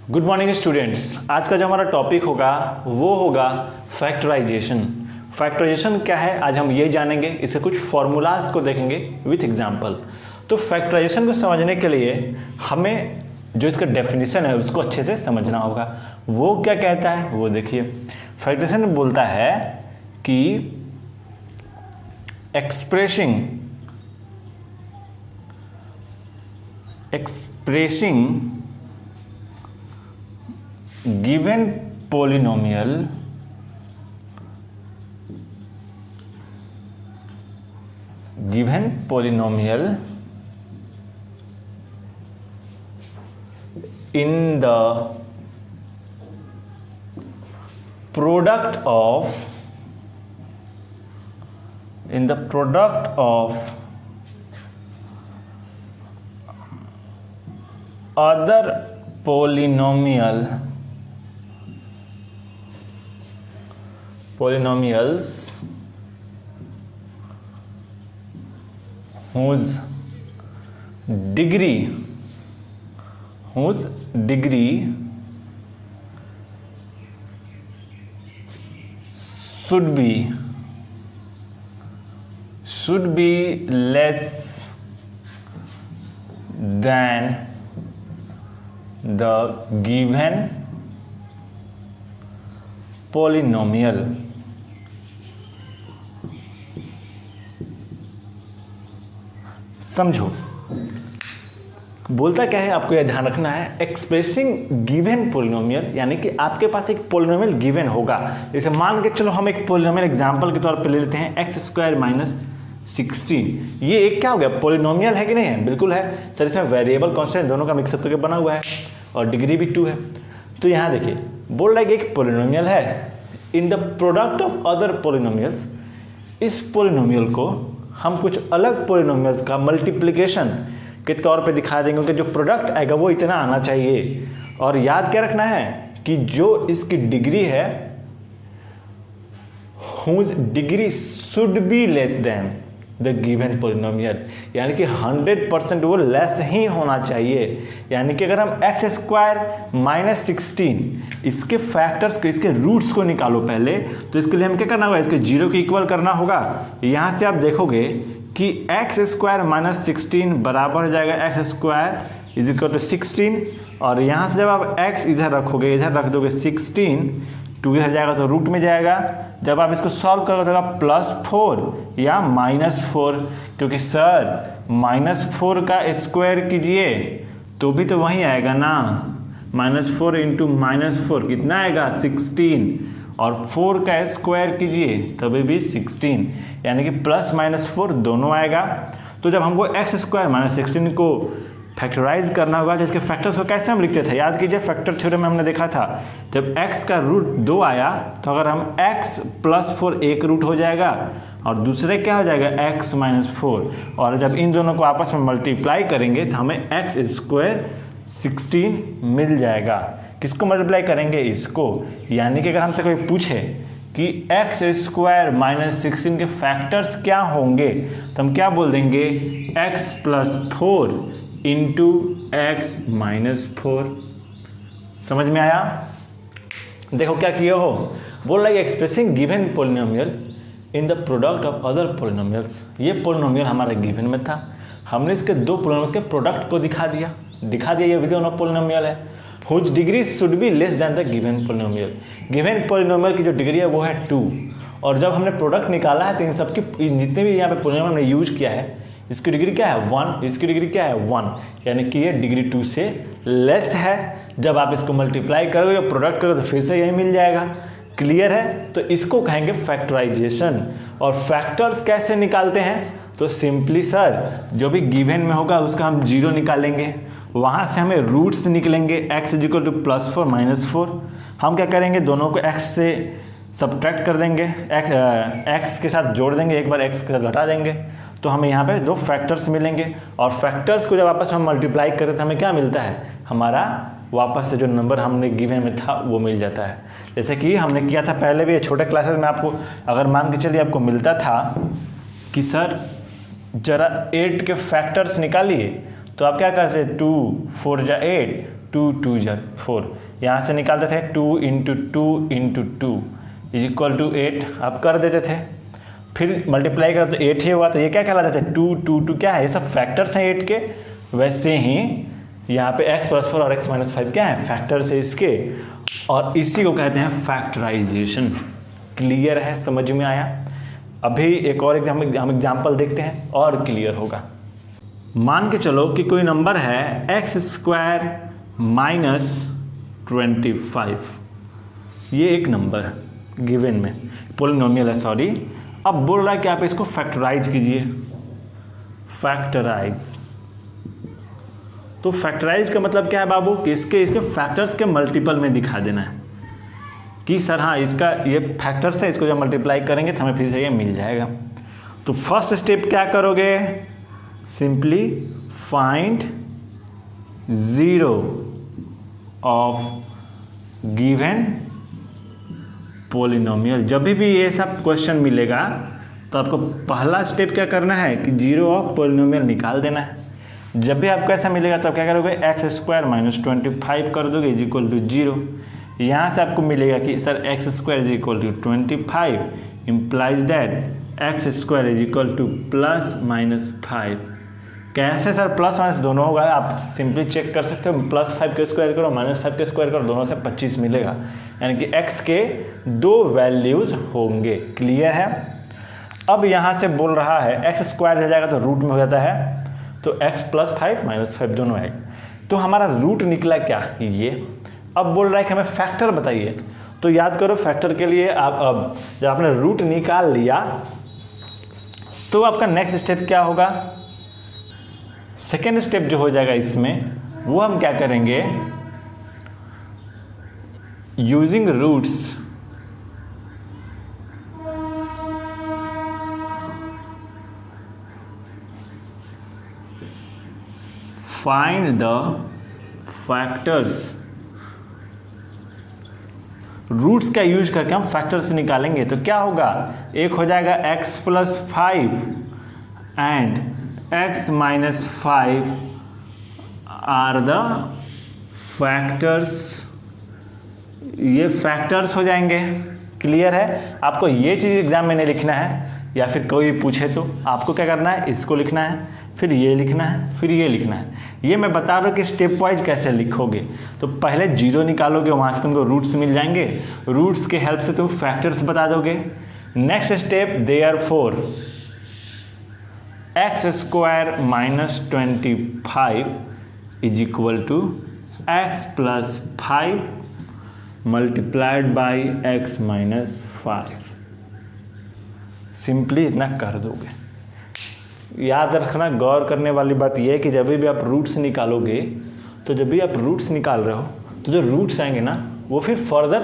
Good morning students. आज का जो हमारा टॉपिक होगा वो होगा फैक्टराइजेशन। फैक्टराइजेशन क्या है आज हम ये जानेंगे, इससे कुछ फॉर्मूलाज को देखेंगे विथ एग्जांपल। तो फैक्टराइजेशन को समझने के लिए हमें जो इसका डेफिनेशन है उसको अच्छे से समझना होगा। वो क्या कहता है वो देखिए। फैक्टराइजेशन बोलता है कि expressing given polynomial in the product of other polynomials whose degree should be less than the given polynomial। समझो बोलता क्या है, आपको यह ध्यान रखना है। एक्सप्रेसिंग गिवन पोलिनोमियल यानी कि आपके पास एक पोलिनोमियल गिवन होगा। जैसे मान के चलो हम एक पोलिनोमियल एग्जांपल के तौर पे ले लेते हैं x² - 16। ये एक क्या हो गया, पोलिनोमियल है कि नहीं है? बिल्कुल है सर। इसमें वेरिएबल कांस्टेंट दोनों का मिक्सअप करके बना हुआ है और डिग्री भी 2 है। तो यहाँ देखिए बोल रहा है कि एक पोलिनोमियल है in the product of other polynomials. इस पोलिनोमियल को हम कुछ अलग पोलिनोमियल्स का मल्टीप्लिकेशन के तौर पे दिखा देंगे, क्योंकि जो प्रोडक्ट आएगा वो इतना आना चाहिए। और याद क्या रखना है कि जो इसकी डिग्री है whose degree should be less than the given polynomial, यानी कि 100% वो लेस ही होना चाहिए। यानी कि अगर हम x² - 16 इसके फैक्टर्स को, इसके रूट्स को निकालो पहले, तो इसके लिए हम क्या करना होगा, इसके 0 के इक्वल करना होगा। यहाँ से आप देखोगे कि x² - 16 बराबर हो जाएगा x² = 16। और यहाँ से जब आप x इधर रखोगे, इधर रख दोगे 16, 2 इधर जाएगा तो रूट में जाएगा। जब आप इसको सॉल्व करोगे तो +4 या -4, क्योंकि सर -4 का स्क्वायर कीजिए तो भी तो वही आएगा ना। -4 × -4 कितना आएगा 16, और 4 का स्क्वायर कीजिए तभी भी 16, यानी कि +-4 दोनों आएगा। तो जब हमको x² - 16 को फैक्टराइज करना होगा, जिसके फैक्टर्स को कैसे हम लिखते थे, याद कीजिए फैक्टर थ्योरम में हमने देखा था जब x का रूट 2 आया तो अगर हम x + 4 एक रूट हो जाएगा और दूसरे क्या हो जाएगा x - 4, और जब इन दोनों को आपस में मल्टीप्लाई करेंगे तो हमें x² 16 मिल जाएगा। किसको मल्टीप्लाई करेंगे, इसको। यानी कि अगर हमसे कोई पूछे कि x² - 16 के फैक्टर्स क्या होंगे तो हम क्या बोल देंगे, x + 4 × x - 4। समझ में आया? देखो क्या किया हो, बोल रहा है expressing given polynomial in the product of other polynomials. ये पोलिनोमियल हमारा गिवन में था, हमने इसके दो पोलिनोमियल्स के प्रोडक्ट को दिखा दिया। ये भी दोनों पोलिनोमियल है whose degree should be less than the given polynomial. Given polynomial की जो डिग्री है वो है 2, और जब हमने प्रोडक्ट निकाला है तो इन सबकी जितने भी यहाँ पे पोलिनोमियल हमने यूज किया है, इसकी डिग्री क्या है 1, इसकी डिग्री क्या है 1, यानी कि ये डिग्री 2 से लेस है। जब आप इसको मल्टीप्लाई करोगे या प्रोडक्ट करोगे तो फिर से यही मिल जाएगा। क्लियर है? तो इसको कहेंगे फैक्टराइजेशन। और फैक्टर्स कैसे निकालते हैं, तो सिंपली सर जो भी गिवन में होगा उसका हम 0 निकालेंगे, वहाँ से हमें रूट्स निकलेंगे। x = +4 - 4, हम क्या करेंगे, दोनों को x से सब्ट्रैक्ट कर देंगे, x के साथ जोड़ देंगे, एक बार x के साथ घटा देंगे, तो हमें यहाँ पे 2 फैक्टर्स मिलेंगे। और फैक्टर्स को जब आपस में मल्टीप्लाई करें तो हमें क्या मिलता है, हमारा वापस से जो नंबर हमने गिवन में था वो मिल जाता है। जैसे कि हमने किया था पहले भी छोटे क्लासेस में, आपको अगर मान के चलिए आपको मिलता था कि सर जरा 8 के फैक्टर्स निकालिए, तो आप क्या करते, 2 4 जा 8, 2 2 जार 4, यहाँ से निकालते थे 2 into 2 into 2 is equal to 8, आप कर देते थे, फिर मल्टीप्लाई करते तो 8 ही होगा, तो ये क्या कहलाता है 2 2 2 क्या है, ये सब फैक्टर्स हैं 8 के। वैसे ही यहाँ पे x + 4 और x - 5 क्या है, फैक्टर्स है इसके, और इसी को कहते हैं फैक्टराइजेशन। क्लियर है, समझ में आया? अभी एक और हम एग्जाम्पल देखते हैं और क्लियर होगा। मान के चलो कि कोई नंबर है x² - 25, ये एक नंबर है गिवन में, पॉलिनोमियल है सॉरी। अब बोल रहा है कि आप इसको फैक्टराइज कीजिए, फैक्टराइज। तो फैक्टराइज का मतलब क्या है बाबू, कि इसके फैक्टर्स के मल्टीपल में दिखा देना है कि सर हाँ इसका ये फैक्टर्स है, इसको जब मल्टीप्लाई करेंगे तो हमें फिर से ये मिल जाएगा। तो फर्स्ट स्टेप क्या करोगे, simply find 0 of given polynomial. जब भी ये सब क्वेश्चन मिलेगा तो आपको पहला स्टेप क्या करना है कि 0 ऑफ पॉलिनोमियल निकाल देना है। जब भी आपको ऐसा मिलेगा तो आप क्या करोगे, x² - 25 कर दोगे इज इक्वल टू 0। यहाँ से आपको मिलेगा कि sir x² is equal to 25 implies that x² is equal to +-5। कैसे सर प्लस माइनस दोनों होगा, आप सिंपली चेक कर सकते हो, +5 के स्क्वायर करो -5 के स्क्वायर करो, दोनों से 25 मिलेगा, यानी कि x के 2 वैल्यूज होंगे। क्लियर है? अब यहाँ से बोल रहा है x² हो जाएगा तो रूट में हो जाता है, तो x + 5 - 5 दोनों है, तो हमारा रूट निकला क्या, ये। अब बोल रहा है कि हमें फैक्टर बताइए, तो याद करो फैक्टर के लिए आप अब जब आपने रूट निकाल लिया तो आपका नेक्स्ट स्टेप क्या होगा, सेकेंड स्टेप जो हो जाएगा इसमें, वो हम क्या करेंगे, using roots find the factors. Roots का यूज करके हम फैक्टर्स निकालेंगे, तो क्या होगा, एक हो जाएगा x + 5 and x - 5 are the factors, ये फैक्टर्स हो जाएंगे। क्लियर है? आपको ये चीज़ एग्जाम में नहीं लिखना है, या फिर कोई पूछे तो आपको क्या करना है, इसको लिखना है, फिर ये लिखना है, फिर ये लिखना है। ये मैं बता रहा हूँ कि स्टेप वाइज कैसे लिखोगे। तो पहले 0 निकालोगे, वहाँ से तुमको रूट्स मिल जाएंगे, रूट्स के हेल्प से तुम फैक्टर्स बता दोगे। Next step, therefore x² - 25 is equal to x + 5 multiplied by x - 5। Simply इतना कर दोगे। याद रखना, गौर करने वाली बात यह है कि जब भी आप रूट्स निकालोगे, तो जब भी आप रूट्स निकाल रहे हो तो जो रूट्स आएंगे ना, वो फिर फर्दर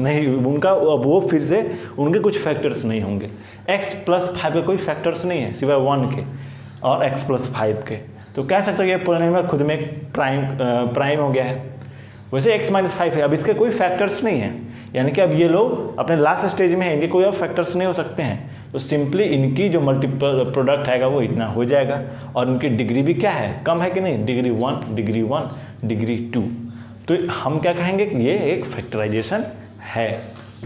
नहीं, उनका अब वो फिर से उनके कुछ फैक्टर्स नहीं होंगे। x + 5 के कोई फैक्टर्स नहीं है सिवाय 1 के और x + 5 के, तो कह सकते हो ये पॉलिनोमियल खुद में एक प्राइम हो गया है। वैसे x - 5 है, अब इसके कोई फैक्टर्स नहीं है, यानी कि अब ये लोग अपने लास्ट स्टेज में हैं, इनके कोई और फैक्टर्स नहीं हो सकते हैं, तो सिंपली इनकी जो मल्टीपल प्रोडक्ट आएगा वो इतना हो जाएगा। और इनकी डिग्री भी क्या है, कम है कि नहीं, डिग्री 1, डिग्री 1, डिग्री 2। तो हम क्या कहेंगे कि ये एक फैक्टराइजेशन है।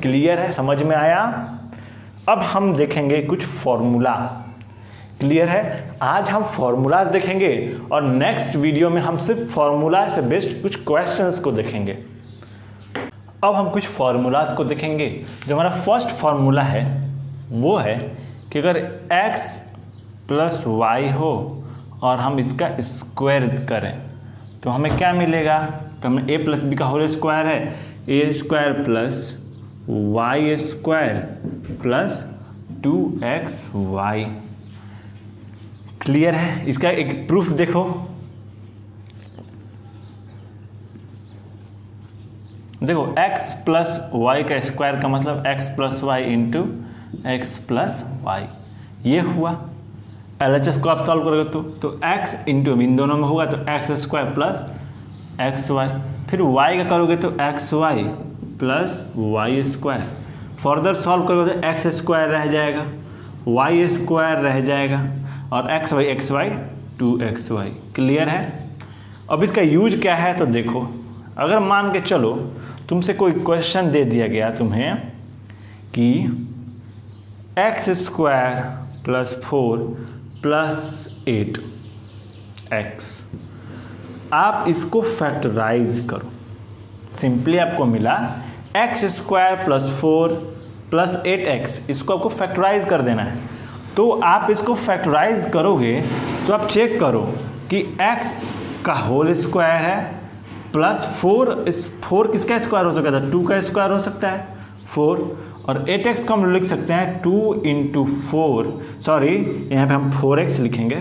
क्लियर है, समझ में आया? अब हम देखेंगे कुछ फॉर्मूला। क्लियर है? आज हम फॉर्मूलाज देखेंगे और नेक्स्ट वीडियो में हम सिर्फ फॉर्मूलाज पे बेस्ड कुछ क्वेश्चंस को देखेंगे। अब हम कुछ फॉर्मूलाज को देखेंगे। जो हमारा फर्स्ट फॉर्मूला है वो है कि अगर x + y हो और हम इसका स्क्वायर करें तो हमें क्या मिलेगा, तो हमें a + b का होल स्क्वायर है, a² + y² + 2xy। क्लियर है? इसका एक प्रूफ देखो, देखो x + y का स्क्वायर का मतलब x + y into x + y, ये हुआ। LHS को आप सॉल्व करोगे तो x इंटू इन दोनों में होगा तो x² + xy, फिर y का करोगे तो xy + y²। फर्दर सॉल्व करोगे तो x² रह जाएगा, y² रह जाएगा और xy 2xy। क्लियर है? अब इसका यूज क्या है तो देखो, अगर मान के चलो तुमसे कोई क्वेश्चन दे दिया गया तुम्हें कि x square plus 4 plus 8 x, आप इसको फैक्टराइज करो। सिंपली आपको मिला x square plus 4 plus 8x, इसको आपको फैक्टराइज कर देना है। तो आप इसको फैक्टराइज करोगे तो आप चेक करो कि x का होल स्क्वायर है प्लस 4 किसका स्क्वायर हो सकता है, 2 का स्क्वायर हो सकता है 4, और 8x को हम लिख सकते हैं 2 इंटू 4, सॉरी यहाँ पे हम 4x लिखेंगे,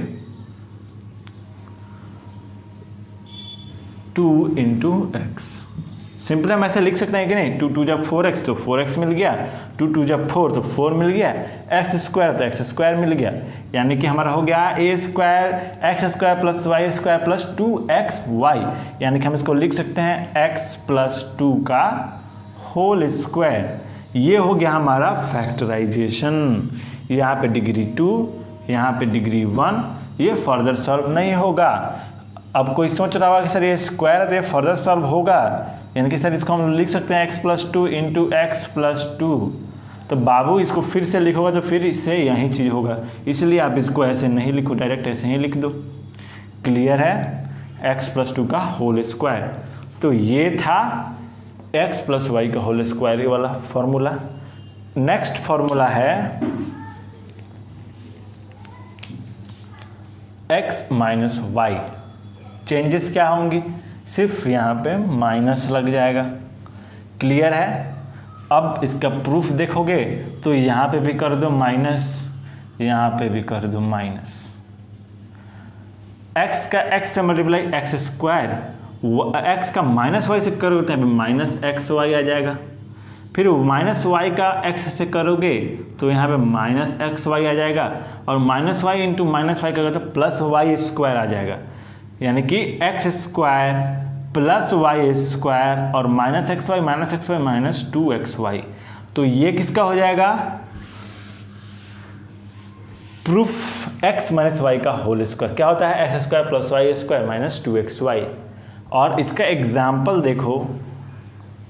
2 इंटू एक्स। सिंपल हम ऐसे लिख सकते हैं कि नहीं, 2 2 जब 4x तो 4x मिल गया, 2 2 जब 4 तो 4 मिल गया, एक्स स्क्वायर तो एक्स स्क्वायर मिल गया, यानी कि हमारा हो गया a square x square plus Y square plus 2xy, यानी कि हम इसको लिख सकते हैं x प्लस 2 का होल स्क्वायर। ये हो गया हमारा फैक्टराइजेशन। यहाँ पे डिग्री 2, यहाँ पे डिग्री 1, ये फर्दर सॉल्व नहीं होगा। अब कोई सोच रहा होगा कि सर ये स्क्वायर है तो ये फर्दर सॉल्व होगा, यानी कि सर इसको हम लिख सकते हैं x plus 2 into X plus 2, तो बाबू इसको फिर से लिखोगा तो फिर इससे यही चीज़ होगा, इसलिए आप इसको ऐसे नहीं लिखो, डायरेक्ट ऐसे ही लिख दो। क्लियर है, x प्लस 2 का होल स्क्वायर। तो ये था x प्लस वाई का होल स्क्वायर वाला फॉर्मूला। नेक्स्ट फॉर्मूला है x माइनस वाई। चेंजेस क्या होंगी, सिर्फ यहाँ पे माइनस लग जाएगा। क्लियर है। अब इसका प्रूफ देखोगे तो यहाँ पे भी कर दो माइनस, यहाँ पे भी कर दो माइनस। x का x से मल्टीप्लाई एक्स स्क्वायर, x का माइनस वाई से करोगे तो माइनस एक्स वाई आ जाएगा। फिर माइनस वाई का x से करोगे तो यहाँ पे माइनस एक्स वाई आ जाएगा, और minus y into minus y करोगे तो प्लस वाई स्क्वायर आ जाएगा, यानी कि x square plus Y square और minus x y minus 2xy। तो ये किसका हो जाएगा, प्रूफ x माइनस वाई का होल स्क्वायर। क्या होता है, x square plus Y square minus 2xy। और इसका एग्जाम्पल देखो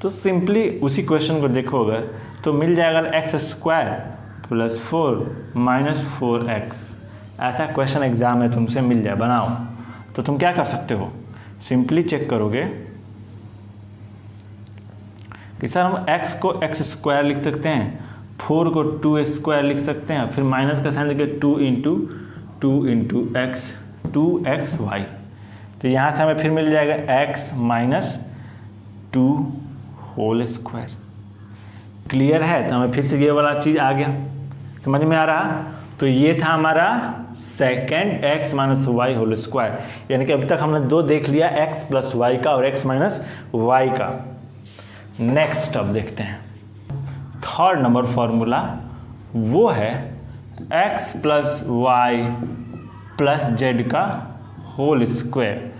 तो सिंपली उसी क्वेश्चन को देखो अगर तो मिल जाएगा x square plus 4 minus 4x। ऐसा क्वेश्चन एग्जाम में तुमसे मिल जाए, बनाओ। तो तुम क्या कर सकते हो, सिंपली चेक करोगे कि सर हम x को x स्क्वायर लिख सकते हैं, 4 को 2 स्क्वायर लिख सकते हैं, फिर माइनस का साइन देके 2 इंटू एक्स 2xy। तो यहाँ से हमें फिर मिल जाएगा x minus 2 whole square. Clear है। तो हमें फिर से ये वाला चीज़ आ गया, समझ में आ रहा। तो ये था हमारा second x minus Y whole square, यानी कि अभी तक हमने दो देख लिया, x प्लस वाई का और x माइनस वाई का। नेक्स्ट अब देखते हैं थर्ड नंबर फॉर्मूला, वो है x plus Y plus Z का होल स्क्वायर।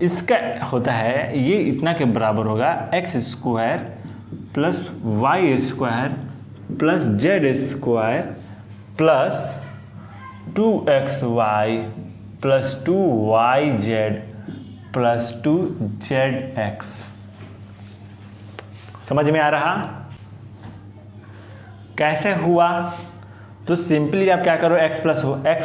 इसका होता है ये इतना के बराबर होगा X square plus Y square plus Z square plus 2xy plus 2yz plus 2zx। समझ में आ रहा कैसे हुआ। तो सिंपली आप क्या करो, x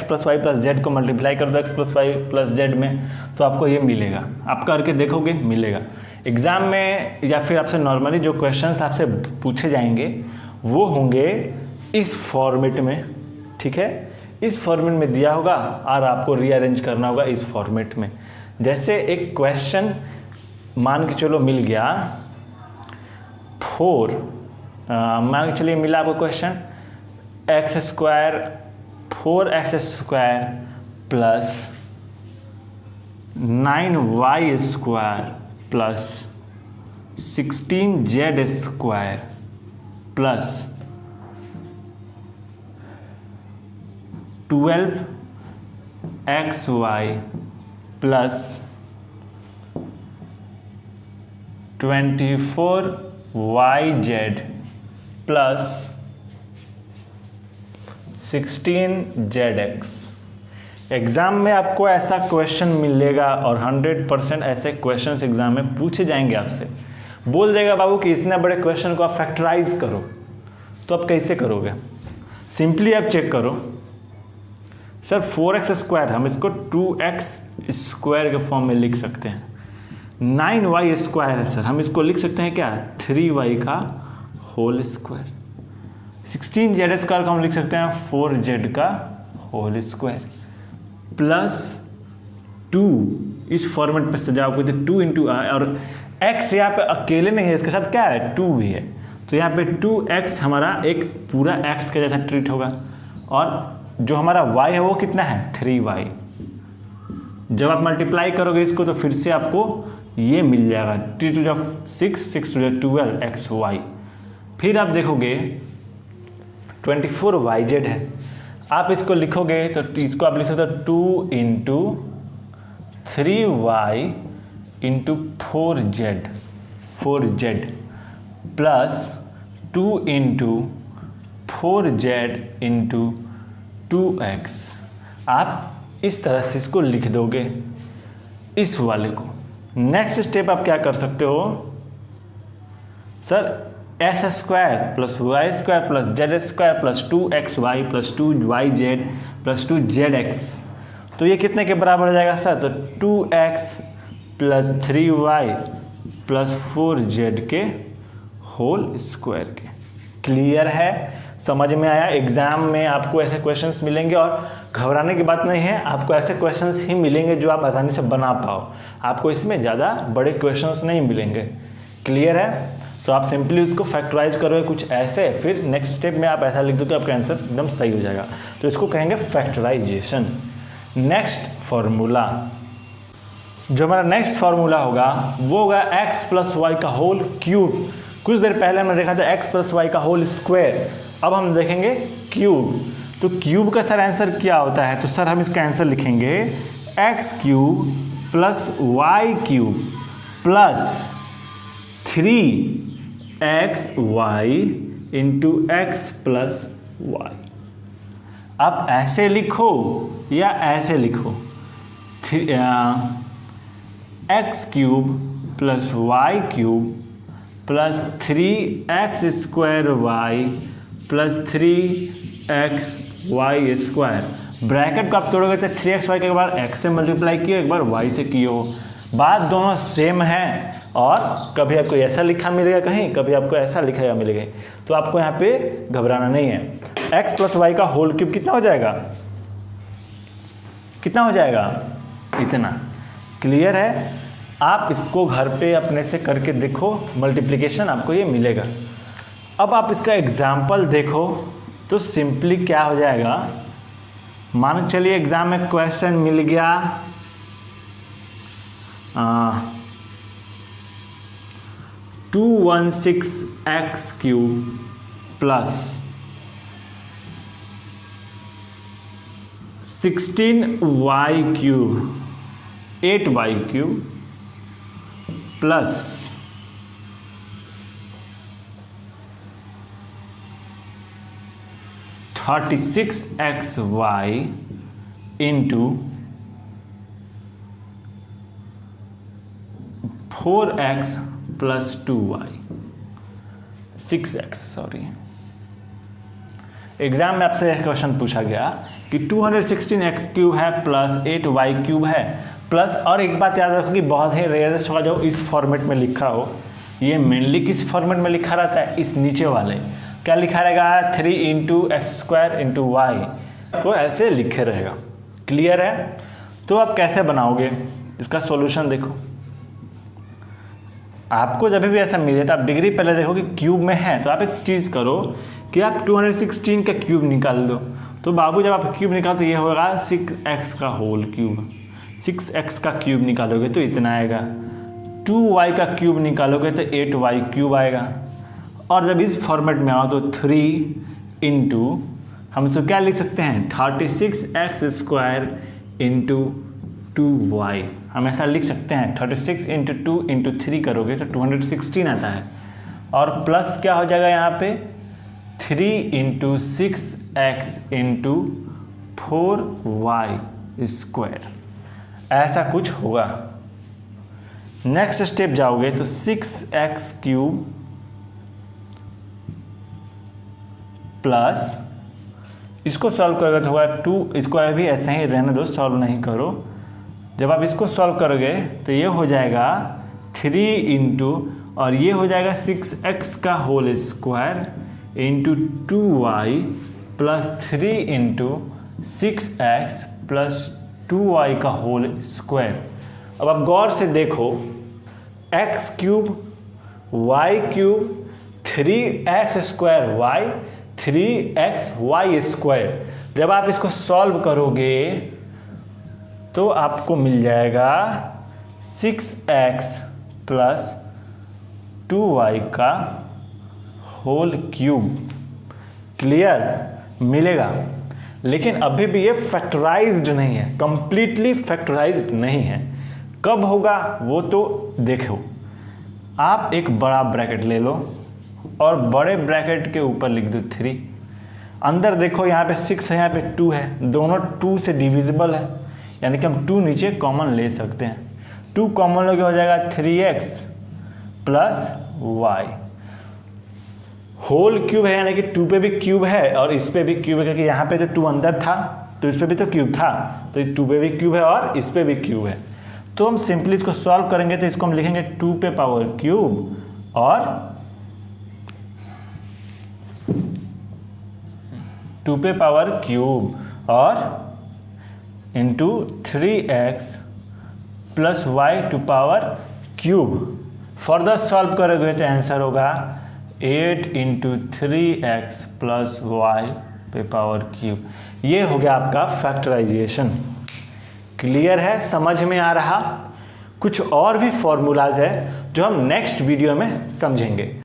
plus Y plus Z को मल्टीप्लाई कर दो x plus Y plus Z में, तो आपको ये मिलेगा। आप करके देखोगे मिलेगा। एग्जाम में या फिर आपसे नॉर्मली जो क्वेश्चंस आपसे पूछे जाएंगे वो होंगे इस फॉर्मेट में, ठीक है। इस फॉर्मेट में दिया होगा और आपको रीअरेंज करना होगा इस फॉर्मेट में। जैसे एक क्वेश्चन मान के चलो मिल गया 4, मान के चलिए मिला आपको question x square 4x square plus 9y square plus 16z square plus 12xy plus 24yz plus 16zx। Exam में आपको ऐसा क्वेश्चन मिलेगा और 100% ऐसे क्वेश्चंस एग्ज़ाम में पूछे जाएंगे आपसे। बोल देगा बाबू कि इतने बड़े क्वेश्चन को आप फैक्टराइज करो, तो आप कैसे करोगे? सिंपली आप चेक करो सर 4x स्क्वायर, हम इसको 2x स्क्वायर के फॉर्म में लिख सकते हैं। 9y स्क्वायर है सर, हम इसको लिख सकते हैं क्या, 3y का होल स्क्वायर। 16z स्क्वायर को हम लिख सकते हैं 4z का होल स्क्वायर प्लस 2, इस फॉर्मेट पे सजाओ तो 2 इंटू और x यहाँ पे अकेले नहीं है, इसके साथ क्या है 2 भी है, तो यहाँ पे 2x हमारा एक पूरा x के जैसा ट्रीट होगा और जो हमारा y है वो कितना है 3y। जब आप मल्टीप्लाई करोगे इसको तो फिर से आपको ये मिल जाएगा 3 टू 6, 6 टू 12 xy। फिर आप देखोगे 24yz है, आप इसको लिखोगे तो इसको आप लिख सकते हो 2 into 3y into 4z plus 2 into 4z into 2x। आप इस तरह से इसको लिख दोगे इस वाले को। नेक्स्ट स्टेप आप क्या कर सकते हो sir, X square plus Y square plus Z square plus 2xy plus 2yz plus 2zx, तो ये कितने के बराबर हो जाएगा सर, तो 2x plus 3y plus 4z के होल स्क्वायर के। क्लियर है, समझ में आया? एग्जाम में आपको ऐसे क्वेश्चंस मिलेंगे और घबराने की बात नहीं है, आपको ऐसे क्वेश्चंस ही मिलेंगे जो आप आसानी से बना पाओ, आपको इसमें ज़्यादा बड़े क्वेश्चंस नहीं मिलेंगे। क्लियर है? तो आप सिंपली उसको फैक्टराइज करोगे कुछ ऐसे, फिर नेक्स्ट स्टेप में आप ऐसा लिख दो तो आपका आंसर एकदम सही हो जाएगा, तो इसको कहेंगे फैक्टराइजेशन। नेक्स्ट फार्मूला, जो हमारा नेक्स्ट फार्मूला होगा वो होगा x प्लस वाई का होल क्यूब। कुछ देर पहले हमने देखा था x प्लस वाई का होल स्क्वायर, अब हम देखेंगे क्यूब। तो क्यूब का सर आंसर क्या होता है, तो सर हम इसका आंसर लिखेंगे x cube plus Y cube plus 3xy into X plus Y. आप ऐसे लिखो या ऐसे लिखो, X cube plus Y cube plus 3x square Y plus 3xy square. Bracket को आप तोड़ोगे तो 3xy के बाद x से मल्टीप्लाई किए, एक बार y से किए हो, बात दोनों सेम है। और कभी आपको ऐसा लिखा मिलेगा कहीं, कभी आपको ऐसा लिखा मिलेगा, तो आपको यहाँ पे घबराना नहीं है। x प्लस वाई का होल क्यूब कितना हो जाएगा, कितना हो जाएगा, इतना। क्लियर है? आप इसको घर पे अपने से करके देखो, मल्टीप्लिकेशन आपको ये मिलेगा। अब आप इसका एग्जाम्पल देखो तो सिंपली क्या हो जाएगा, मान चलिए एग्जाम में क्वेश्चन मिल गया 216x cube plus 16y cube 8y cube plus 36xy into 4x plus 2y 6x sorry. Exam में आपसे यह क्वेश्चन पूछा गया कि 216x क्यूब है प्लस 8y क्यूब है प्लस, और एक बात याद रखो कि बहुत ही रेयरेस्ट होगा जो इस फॉर्मेट में लिखा हो। ये मेनली किस फॉर्मेट में लिखा रहता है, इस नीचे वाले क्या लिखा रहेगा, 3 into X square into Y को ऐसे लिखे रहेगा। क्लियर है? तो आप कैसे बनाओगे इसका सॉल्यूशन देखो। आपको जब भी ऐसा मिले तो आप डिग्री पहले देखो कि क्यूब में है, तो आप एक चीज़ करो कि आप 216 का क्यूब निकाल दो। तो बाबू जब आप क्यूब निकालो तो ये होगा 6x का होल क्यूब। 6x का क्यूब निकालोगे तो इतना आएगा। 2y का क्यूब निकालोगे तो 8y क्यूब आएगा। और जब इस फॉर्मेट में आओ तो 3 इंटू हम इसको क्या लिख सकते हैं, 36x स्क्वायर इंटू 2y। हम ऐसा लिख सकते हैं 36 इंटू 2 इंटू 3 करोगे तो 216 आता है। और प्लस क्या हो जाएगा यहाँ पे 3 into 6x into 4y square, ऐसा कुछ होगा। नेक्स्ट स्टेप जाओगे तो 6x³ प्लस, इसको सॉल्व करोगे तो होगा 2 स्क्वायर, भी ऐसे ही रहने दो, सॉल्व नहीं करो। जब आप इसको सॉल्व करोगे तो ये हो जाएगा 3 इंटू, और ये हो जाएगा 6x का whole square into 2y plus 3 into 6x plus 2y का होल स्क्वायर। अब आप गौर से देखो, x³ y³ 3x² y 3xy square, जब आप इसको सॉल्व करोगे तो आपको मिल जाएगा 6x प्लस 2y का होल क्यूब। क्लियर मिलेगा, लेकिन अभी भी ये फैक्टराइज्ड नहीं है, कंप्लीटली फैक्टराइज्ड नहीं है। कब होगा वो तो देखो, आप एक बड़ा ब्रैकेट ले लो और बड़े ब्रैकेट के ऊपर लिख दो 3, अंदर देखो यहाँ पे 6 है, यहाँ पे 2 है, दोनों 2 से डिविजिबल है, यानी कि हम 2 नीचे कॉमन ले सकते हैं। 2 कॉमन लोगे हो जाएगा 3x plus y, whole cube है, यानी कि 2 पे भी क्यूब है और इस पे भी क्यूब है, क्योंकि यहाँ पे जो 2 अंदर था तो इस पे भी तो क्यूब था, तो 2 पे भी क्यूब है और इस पे भी क्यूब है। तो हम सिंपली इसको सॉल्व करेंगे तो इसको हम लिखेंगे 2 पे पावर क्यूब और 2 पे पावर क्यूब और into 3x plus Y to power cube. Further solve करोगे तो आंसर होगा 8 इंटू 3x प्लस वाई पे पावर क्यूब। ये हो गया आपका फैक्टराइजेशन। क्लियर है, समझ में आ रहा? कुछ और भी फॉर्मूलाज है जो हम नेक्स्ट वीडियो में समझेंगे।